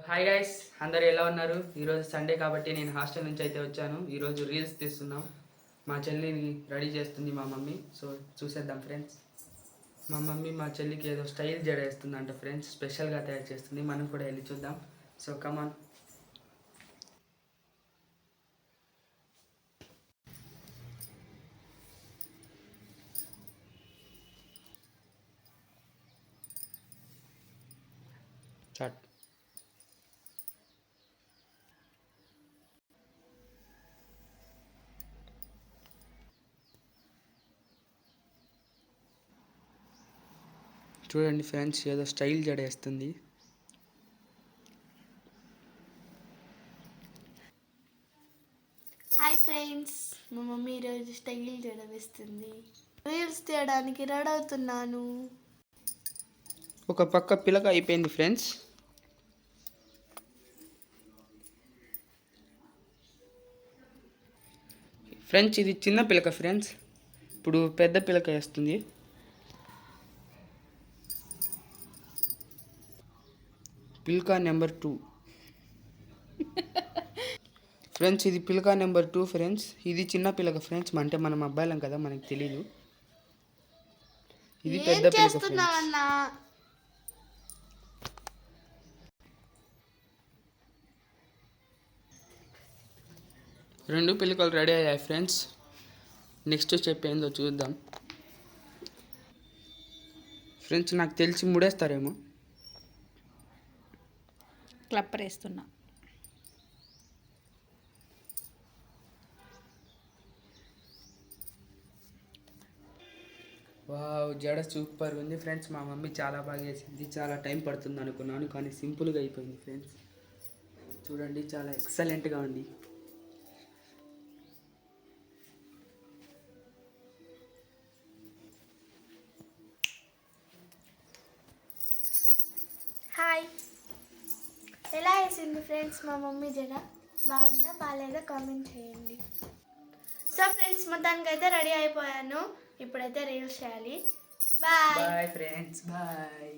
Hi guys, అందరు ఎలా ఉన్నారు? ఈరోజు సండే కాబట్టి నేను హాస్టల్ నుంచి అయితే వచ్చాను. ఈరోజు రీల్స్ తీస్తున్నాం. మా చెల్లిని రెడీ చేస్తుంది మా మమ్మీ. సో చూసేద్దాం ఫ్రెండ్స్. మా మమ్మీ మా చెల్లికి ఏదో స్టైల్ జడ వేస్తుందంట ఫ్రెండ్స్. స్పెషల్గా తయారు చేస్తుంది. మనం కూడా వెళ్ళి చూద్దాం. సో కమాన్. స్టార్ట్. చూడండి ఫ్రెండ్స్, ఏదో స్టైల్ జడ వేస్తుంది. హాయ్ ఫ్రెండ్స్, మా మమ్మీ ఈరోజు స్టైల్ చేయడం ఇస్తుంది. రీల్స్ తీయడానికి రెడీ అవుతున్నాను. ఒక పక్క పిలక అయిపోయింది ఫ్రెండ్స్. ఫ్రెండ్స్ ఇది చిన్న పిలక ఫ్రెండ్స్. ఇప్పుడు పెద్ద పిలక వేస్తుంది. పిల్కా నెంబర్ 2 ఫ్రెండ్స్. ఇది పిల్కా నెంబర్ 2 ఫ్రెండ్స్. ఇది చిన్న పిలక ఫ్రెండ్స్. అంటే మనం అబ్బాయిలం కదా, మనకి తెలీదు. ఇది పెద్ద పిలక ఫ్రెండ్స్. చేస్తున్నావన్నా? రెండు పిలకలు రెడీ అయ్యాయి ఫ్రెండ్స్. నెక్స్ట్ స్టెప్ ఏందో చూద్దాం ఫ్రెండ్స్. నాకు తెలిసి ముడేస్తారేమో. క్లప్పర్ వేస్తున్నా. వావ్, జడ సూపర్ ఉంది ఫ్రెండ్స్. మా మమ్మీ చాలా బాగా చేసింది. చాలా టైం పడుతుంది అనుకున్నాను, కానీ సింపుల్గా అయిపోయింది ఫ్రెండ్స్. చూడండి, చాలా ఎక్సలెంట్గా ఉంది. హాయ్, ఎలా వేసింది ఫ్రెండ్స్ మా మమ్మీ జడ? బాగుందా బాగాలేదా కామెంట్ చేయండి. సో ఫ్రెండ్స్, మొత్తానికి అయితే రెడీ అయిపోయాను. ఇప్పుడైతే రీల్స్ చేయాలి. Bye bye friends, bye.